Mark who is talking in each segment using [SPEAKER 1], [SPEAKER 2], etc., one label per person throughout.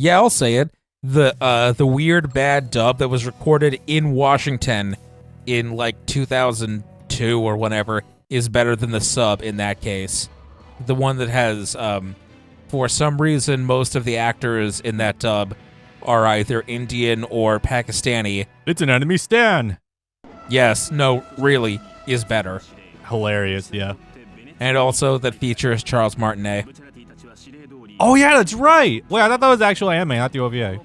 [SPEAKER 1] Yeah, I'll say it. The weird bad dub that was recorded in Washington in like 2002 or whenever is better than the sub in that case. The one that has, for some reason, most of the actors in that dub are either Indian or Pakistani.
[SPEAKER 2] It's an enemy Stan.
[SPEAKER 1] Yes, no, really, is better.
[SPEAKER 2] Hilarious, yeah.
[SPEAKER 1] And also that features Charles Martinet.
[SPEAKER 2] Oh yeah, that's right. Wait, I thought that was actual anime, not the OVA.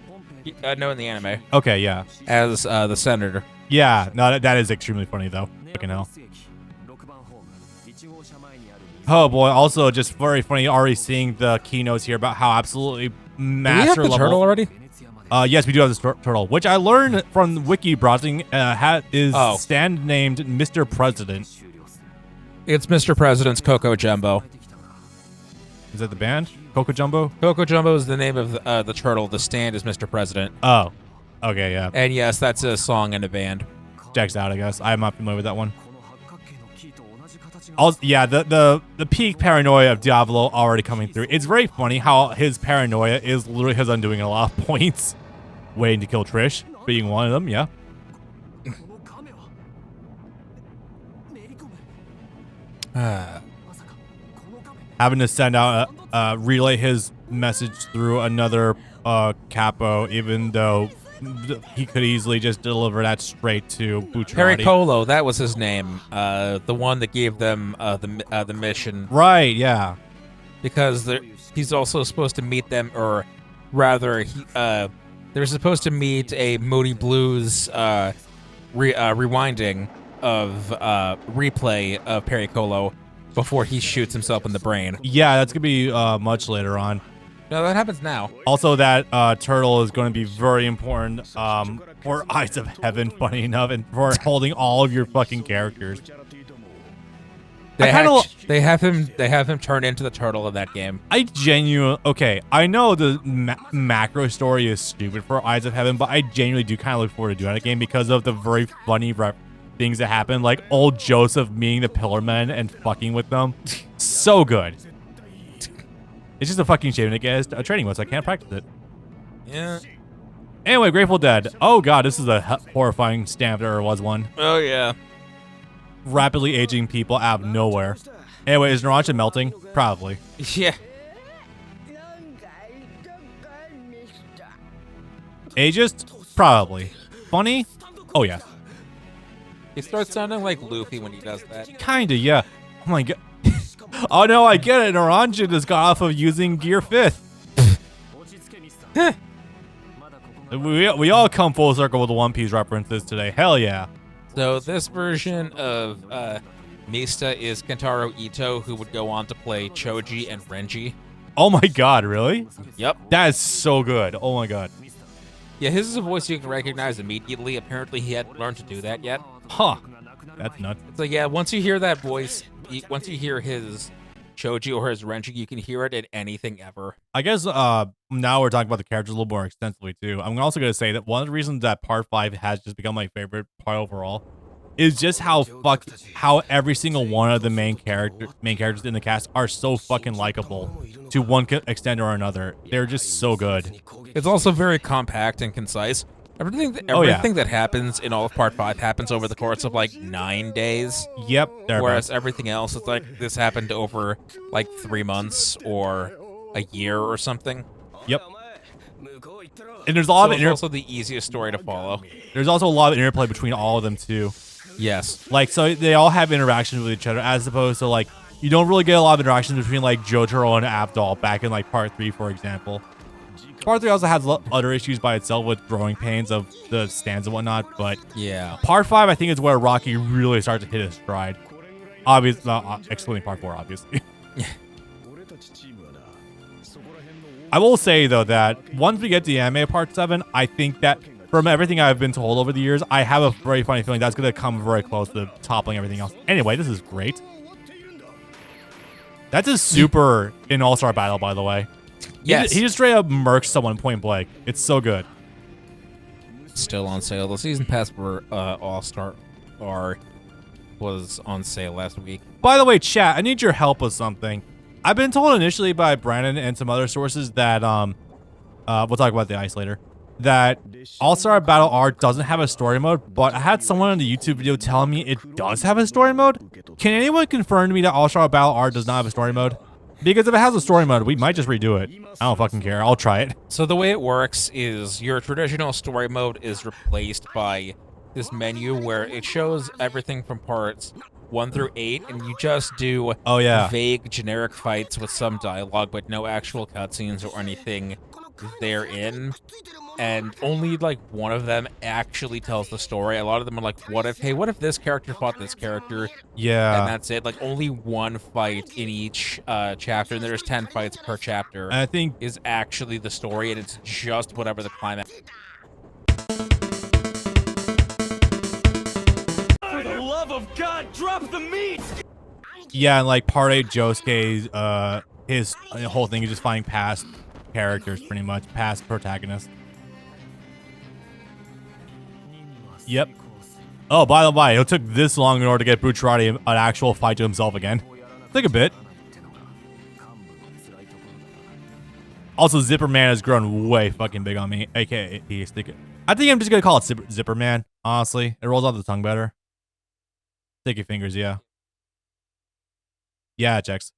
[SPEAKER 1] No, in the anime.
[SPEAKER 2] Okay, yeah.
[SPEAKER 1] As the senator.
[SPEAKER 2] Yeah, no, that is extremely funny though. Fucking hell. Oh boy, also just very funny already seeing the keynotes here about how absolutely master
[SPEAKER 1] Do we have the
[SPEAKER 2] level.
[SPEAKER 1] turtle already?
[SPEAKER 2] Yes, we do have this turtle, which I learned from wiki browsing is
[SPEAKER 1] Oh.
[SPEAKER 2] stand named Mr. President.
[SPEAKER 1] It's Mr. President's Coco Jumbo.
[SPEAKER 2] Is that the band? Coco Jumbo?
[SPEAKER 1] Coco Jumbo is the name of the turtle. The stand is Mr. President.
[SPEAKER 2] Oh. Okay, yeah.
[SPEAKER 1] And yes, that's a song and a band.
[SPEAKER 2] Checks out, I guess. I'm not familiar with that one. Also, yeah, the peak paranoia of Diavolo already coming through. It's very funny how his paranoia is literally his undoing at a lot of points. Waiting to kill Trish, being one of them, yeah. Having to send out relay his message through another capo, even though he could easily just deliver that straight to Bucciarati.
[SPEAKER 1] Pericolo, that was his name. The one that gave them the mission.
[SPEAKER 2] Right, yeah.
[SPEAKER 1] Because he's also supposed to meet them, or rather, they're supposed to meet a Moody Blues rewinding of replay of Pericolo before he shoots himself in the brain.
[SPEAKER 2] Yeah, that's going to be much later on.
[SPEAKER 1] No, that happens now.
[SPEAKER 2] Also, that turtle is going to be very important for Eyes of Heaven, funny enough, and for holding all of your fucking characters.
[SPEAKER 1] They have him turn into the turtle in that game.
[SPEAKER 2] Okay, I know the macro story is stupid for Eyes of Heaven, but I genuinely do kind of look forward to doing that game because of the very funny things that happen, like old Joseph meeting the Pillar Men and fucking with them. So good. It's just a fucking shame to get a training one, so I can't practice it.
[SPEAKER 1] Yeah.
[SPEAKER 2] Anyway, Grateful Dead. Oh god, this is a horrifying stamp there was one.
[SPEAKER 1] Oh yeah.
[SPEAKER 2] Rapidly aging people out of nowhere. Anyway, is Narancia melting? Probably.
[SPEAKER 1] Yeah.
[SPEAKER 2] Ageist? Probably. Funny? Oh yeah.
[SPEAKER 1] He starts sounding like Luffy when he does that.
[SPEAKER 2] Kinda, yeah. Oh my god. Oh no, I get it. Narancia just got off of using Gear 5th. we all come full circle with the One Piece references today. Hell yeah.
[SPEAKER 1] So this version of Mista is Kentaro Ito, who would go on to play Choji and Renji.
[SPEAKER 2] Oh my god, really?
[SPEAKER 1] Yep.
[SPEAKER 2] That is so good. Oh my god.
[SPEAKER 1] Yeah, his is a voice you can recognize immediately. Apparently he hadn't learned to do that yet.
[SPEAKER 2] Huh. That's nuts.
[SPEAKER 1] So yeah, once you hear that voice, once you hear his Choji or his Renji, you can hear it in anything ever.
[SPEAKER 2] I guess now we're talking about the characters a little more extensively too. I'm also going to say that one of the reasons that Part 5 has just become my favorite part overall is just how every single one of the main characters in the cast are so fucking likable to one extent or another. They're just so good.
[SPEAKER 1] It's also very compact and concise. Everything that happens in all of Part 5 happens over the course of like 9 days.
[SPEAKER 2] Yep.
[SPEAKER 1] Whereas everything else, it's like this happened over like 3 months or a year or something.
[SPEAKER 2] Yep. And there's a lot of
[SPEAKER 1] it's also the easiest story to follow.
[SPEAKER 2] There's also a lot of interplay between all of them too.
[SPEAKER 1] Yes.
[SPEAKER 2] Like, so they all have interactions with each other, as opposed to like you don't really get a lot of interactions between like Jotaro and Abdul back in like Part 3, for example. Part 3 also has other issues by itself with growing pains of the stands and whatnot, but
[SPEAKER 1] yeah.
[SPEAKER 2] Part 5 I think is where Rocky really starts to hit his stride. Obviously, excluding Part 4, obviously. I will say though that once we get to the anime Part 7, I think that from everything I've been told over the years, I have a very funny feeling that's going to come very close to toppling everything else. Anyway, this is great. That's a super in All-Star Battle, by the way.
[SPEAKER 1] Yes.
[SPEAKER 2] He just straight up murks someone point blank. It's so good.
[SPEAKER 1] Still on sale. The season pass for All-Star was on sale last week.
[SPEAKER 2] By the way, chat, I need your help with something. I've been told initially by Brandon and some other sources that we'll talk about the ice later, that All-Star Battle R doesn't have a story mode, but I had someone in the YouTube video telling me it does have a story mode. Can anyone confirm to me that All-Star Battle R does not have a story mode? Because if it has a story mode, we might just redo it. I don't fucking care. I'll try it.
[SPEAKER 1] So the way it works is your traditional story mode is replaced by this menu where it shows everything from parts 1 through 8, and you just do vague generic fights with some dialogue, but no actual cutscenes or anything therein. And only like one of them actually tells the story. A lot of them are like, what if this character fought this character?
[SPEAKER 2] Yeah.
[SPEAKER 1] And that's it. Like only one fight in each chapter, and there's 10 fights per chapter.
[SPEAKER 2] I think
[SPEAKER 1] is actually the story, and it's just whatever the climax.
[SPEAKER 3] For the love of God, drop the meat!
[SPEAKER 2] Yeah, and like part 8 Josuke's his whole thing is just finding past characters, pretty much past protagonists. Yep. Oh, by the way, it took this long in order to get Bucciarati an actual fight to himself again. Took a bit. Also, Zipper Man has grown way fucking big on me, aka I think I'm just gonna call it Zipper Man. Honestly, it rolls off the tongue better. Sticky fingers, yeah. Yeah, it checks.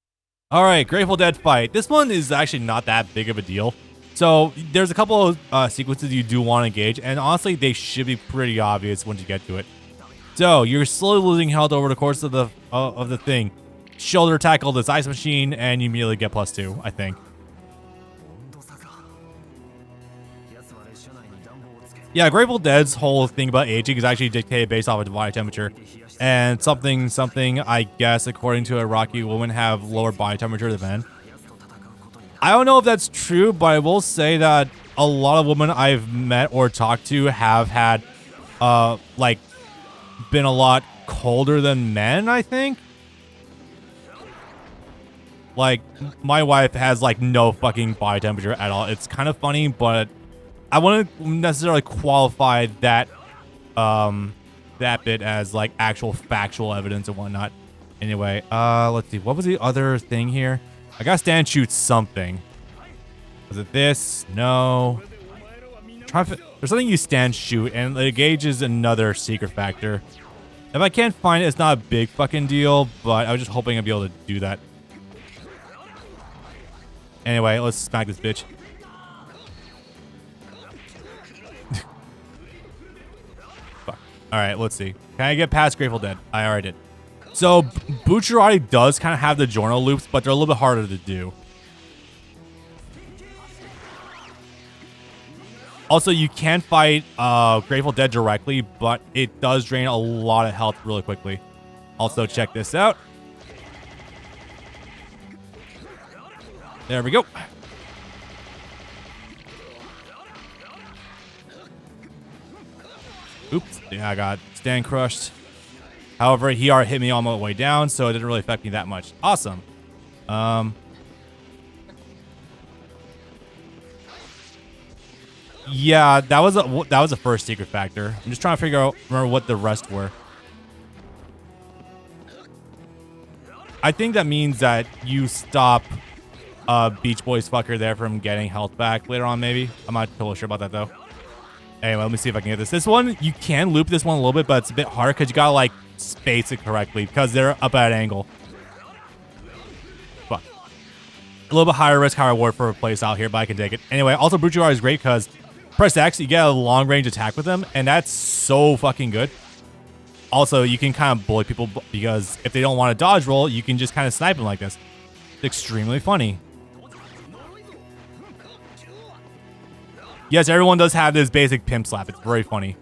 [SPEAKER 2] All right, Grateful Dead fight. This one is actually not that big of a deal. So there's a couple of sequences you do want to engage, and honestly, they should be pretty obvious once you get to it. So you're slowly losing health over the course of the thing. Shoulder tackle this ice machine, and you immediately get +2, I think. Yeah, Grateful Dead's whole thing about aging is actually dictated based off of body temperature. And something, I guess, according to a Rocky, women have lower body temperature than men. I don't know if that's true, but I will say that a lot of women I've met or talked to have had, like, been a lot colder than men, I think. Like, my wife has, like, no fucking body temperature at all. It's kind of funny, but I wouldn't necessarily qualify that, that bit as, like, actual factual evidence and whatnot. Anyway, let's see. What was the other thing here? I gotta stand shoot something. Was it this? No. There's something you stand shoot, and the gauge is another secret factor. If I can't find it, it's not a big fucking deal, but I was just hoping I'd be able to do that. Anyway, let's smack this bitch. Fuck. Alright, let's see. Can I get past Grateful Dead? I already did. So, Bucciarati does kind of have the journal loops, but they're a little bit harder to do. Also, you can fight Grateful Dead directly, but it does drain a lot of health really quickly. Also, check this out. There we go. Oops. Yeah, I got stand crushed. However, he already hit me on my way down, so it didn't really affect me that much. Awesome. Yeah, that was a first secret factor. I'm just trying to remember what the rest were. I think that means that you stop Beach Boys fucker there from getting health back later on, maybe. I'm not totally sure about that though. Anyway, let me see if I can get this. This one, you can loop this one a little bit, but it's a bit harder because you gotta like space it correctly because they're up at an angle. Fuck. A little bit higher risk, higher reward for a place out here, but I can take it. Anyway, also Bucciarati is great because press X, you get a long range attack with them, and that's so fucking good. Also, you can kind of bully people because if they don't want to dodge roll, you can just kind of snipe them like this. It's extremely funny. Yes, everyone does have this basic pimp slap. It's very funny.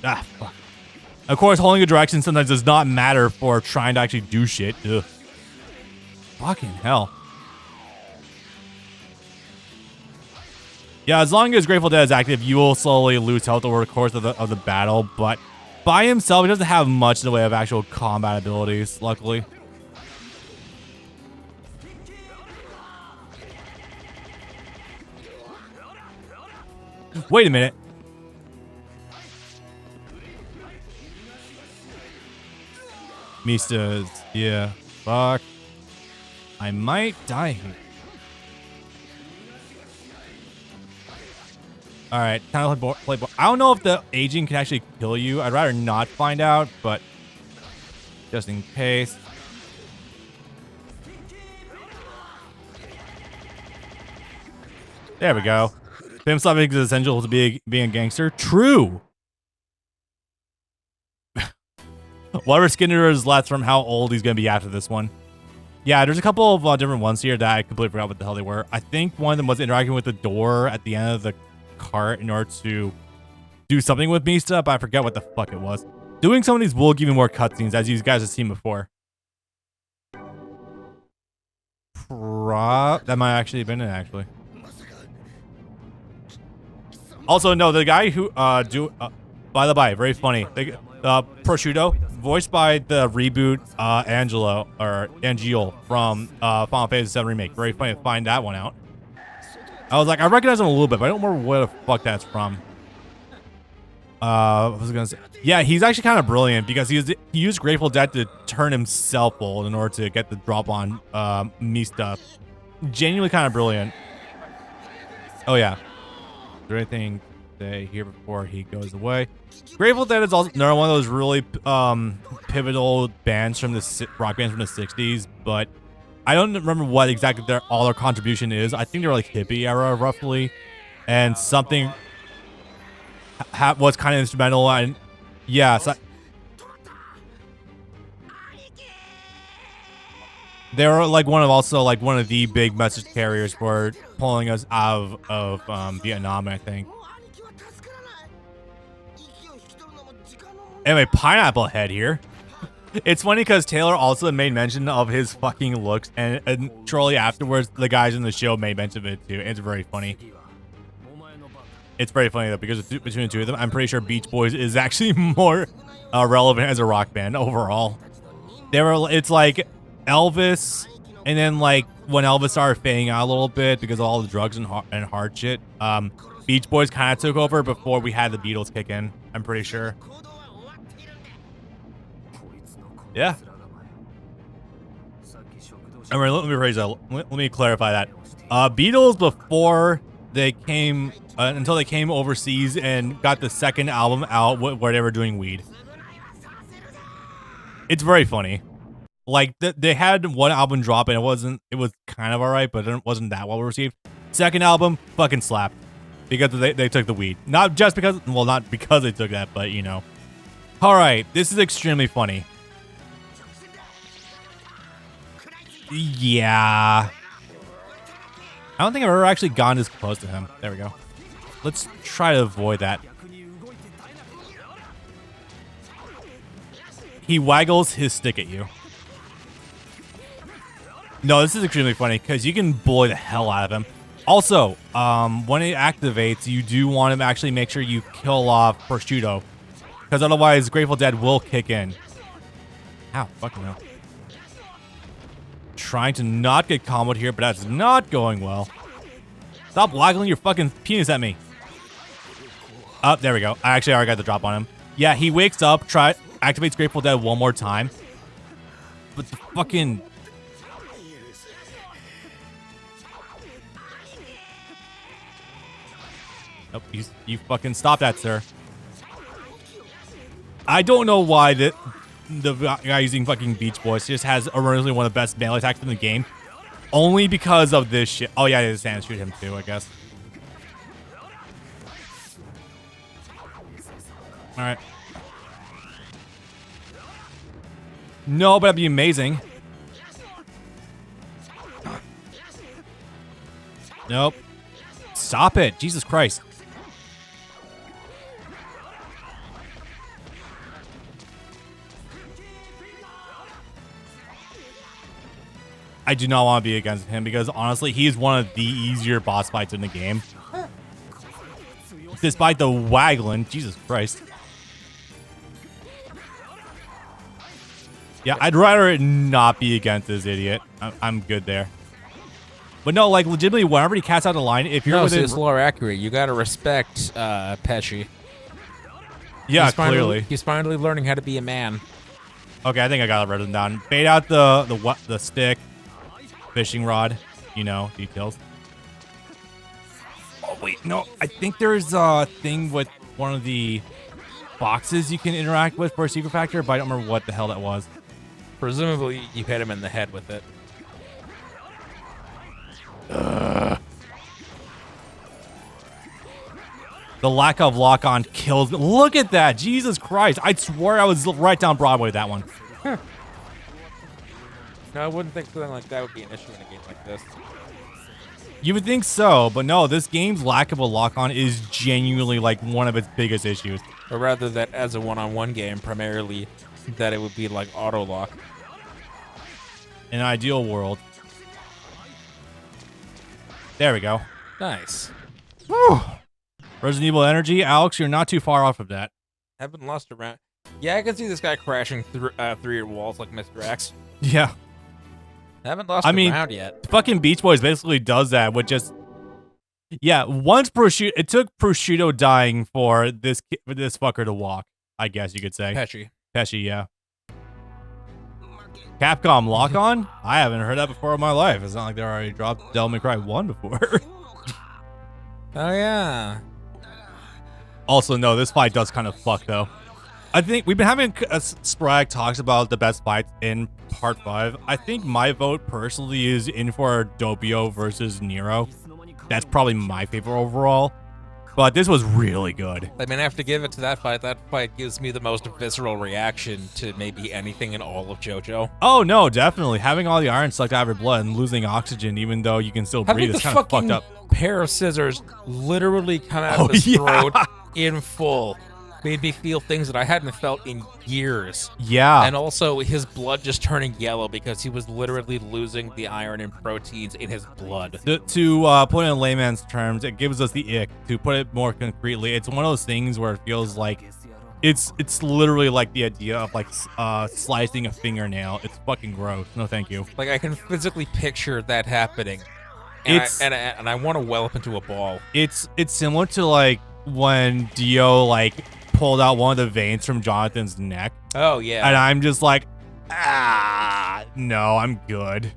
[SPEAKER 2] Ah, fuck. Of course, holding a direction sometimes does not matter for trying to actually do shit. Ugh. Fucking hell. Yeah, as long as Grateful Dead is active, you will slowly lose health over the course of the battle, but by himself, he doesn't have much in the way of actual combat abilities, luckily. Wait a minute. Mista's, yeah. Fuck. I might die here. All right, time to play board. I don't know if the aging can actually kill you. I'd rather not find out, but just in case. There we go. Pimp slapping is essential to being a gangster. True. Whatever Skinner is left from how old he's going to be after this one. Yeah, there's a couple of different ones here that I completely forgot what the hell they were. I think one of them was interacting with the door at the end of the cart in order to do something with Mista, but I forget what the fuck it was. Doing some of these will give you more cutscenes, as you guys have seen before. That might actually have been it, actually. Also, no, the guy who by the by, very funny. Prosciutto, voiced by the reboot Angelo from Final Fantasy VII Remake. Very funny to find that one out. I was like, I recognize him a little bit, but I don't remember where the fuck that's from. I was gonna say, yeah, he's actually kind of brilliant because he used Grateful Dead to turn himself old in order to get the drop on Mista. Genuinely kind of brilliant. Oh yeah. Is there anything to say here before he goes away? Grateful Dead is also another one of those really pivotal bands from the rock bands from the 60s, but I don't remember what exactly all their contribution is. I think they're like hippie era roughly, and something was kind of instrumental. And yeah, so they were like one of the big message carriers for pulling us out of Vietnam, I think. Anyway, Pineapple Head here. It's funny because Taylor also made mention of his fucking looks, and shortly afterwards, the guys in the show made mention of it too. It's very funny. It's very funny though, because between the two of them, I'm pretty sure Beach Boys is actually more relevant as a rock band overall. It's like Elvis, and then like when Elvis started fading out a little bit because of all the drugs and hard shit, Beach Boys kind of took over before we had the Beatles kick in. I'm pretty sure. Yeah. All right, let me raise that. Let me clarify that. Beatles before they came, until they came overseas and got the second album out where they were doing weed. It's very funny. Like they had one album drop and it was kind of alright, but it wasn't that well received. Second album, fucking slapped because they took the weed. Not just because, well, not because they took that, but you know. All right, this is extremely funny. Yeah. I don't think I've ever actually gone this close to him. There we go. Let's try to avoid that. He waggles his stick at you. No, this is extremely funny because you can bully the hell out of him. Also, when it activates, you do want to actually make sure you kill off Prosciutto, because otherwise Grateful Dead will kick in. Ow, fucking hell. Trying to not get comboed here, but that's not going well. Stop waggling your fucking penis at me. Oh, there we go. I actually already got the drop on him. Yeah, he wakes up, activates Grateful Dead one more time. But the fucking... Nope, you fucking stop that, sir. I don't know why the guy using fucking Beach Boys just has originally one of the best melee attacks in the game. Only because of this shit. Oh yeah, his hands shoot him too, I guess. Alright. No, but that'd be amazing. Nope. Stop it. Jesus Christ. I do not want to be against him because honestly, he's one of the easier boss fights in the game. Despite the waggling, Jesus Christ. Yeah, I'd rather not be against this idiot. I'm good there. But no, like legitimately, whenever he casts out the line, if you're within...
[SPEAKER 1] it's lore accurate. You gotta respect Pesci.
[SPEAKER 2] Yeah, clearly.
[SPEAKER 1] He's finally learning how to be a man.
[SPEAKER 2] Okay, I think I got it written down. Bait out the stick. fishing rod, details. Oh wait, no, I think there's a thing with one of the boxes you can interact with for a secret factor, but I don't remember what the hell that was.
[SPEAKER 1] Presumably, you hit him in the head with it.
[SPEAKER 2] The lack of lock-on kills me. Look at that. Jesus Christ. I swear I was right down Broadway that one.
[SPEAKER 1] No, I wouldn't think something like that would be an issue in a game like this.
[SPEAKER 2] You would think so, but no, this game's lack of a lock-on is genuinely like one of its biggest issues.
[SPEAKER 1] Or rather that as a one-on-one game, primarily that it would be like auto-lock.
[SPEAKER 2] In an ideal world. There we go.
[SPEAKER 1] Nice.
[SPEAKER 2] Whew. Resident Evil energy. Alex, you're not too far off of that.
[SPEAKER 1] Haven't lost a round. Yeah, I can see this guy crashing through your walls like Mr. X.
[SPEAKER 2] Yeah.
[SPEAKER 1] Haven't lost a round yet.
[SPEAKER 2] Fucking Beach Boys basically does that with just... Yeah, once Prosciutto... It took Prosciutto dying for this fucker to walk, I guess you could say. Pesci, yeah. Capcom lock-on? I haven't heard that before in my life. It's not like they already dropped Devil May Cry 1 before.
[SPEAKER 1] Oh, yeah.
[SPEAKER 2] Also, no, this fight does kind of fuck, though. I think we've been having sporadic talks about the best fights in Part 5. I think my vote personally is in for Doppio versus Nero. That's probably my favorite overall. But this was really good.
[SPEAKER 1] I mean, I have to give it to that fight. That fight gives me the most visceral reaction to maybe anything in all of Jojo.
[SPEAKER 2] Oh, no, definitely. Having all the iron sucked out of your blood and losing oxygen even though you can still breathe is kind of fucked up.
[SPEAKER 1] Pair of scissors literally come out of his throat in full made me feel things that I hadn't felt in years.
[SPEAKER 2] Yeah.
[SPEAKER 1] And also his blood just turning yellow because he was literally losing the iron and proteins in his blood.
[SPEAKER 2] To put it in layman's terms, it gives us the ick. To put it more concretely, it's one of those things where it feels like it's literally like the idea of like slicing a fingernail. It's fucking gross. No, thank you.
[SPEAKER 1] Like I can physically picture that happening. And I want to well up into a ball.
[SPEAKER 2] It's similar to like when Dio like pulled out one of the veins from Jonathan's neck.
[SPEAKER 1] Oh yeah.
[SPEAKER 2] And I'm just like, no, I'm good.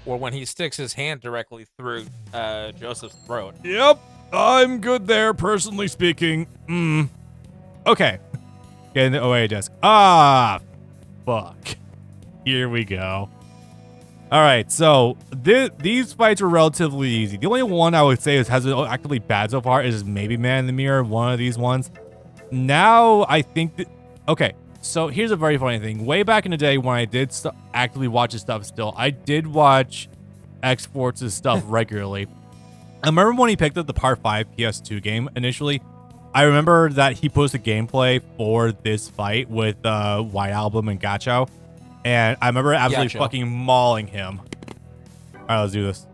[SPEAKER 1] Or when he sticks his hand directly through Joseph's throat.
[SPEAKER 2] Yep, I'm good there, personally speaking. Okay. Get in the OA desk. Fuck. Here we go. All right, so these fights were relatively easy. The only one I would say has been actively bad so far is maybe Man in the Mirror, one of these ones. Now, I think that... Okay, so here's a very funny thing. Way back in the day when I did actively watch his stuff still, I did watch X-Force's stuff regularly. I remember when he picked up the Part 5 PS2 game initially, I remember that he posted gameplay for this fight with White Album and Gacho. And I remember absolutely fucking mauling him. All right, let's do this.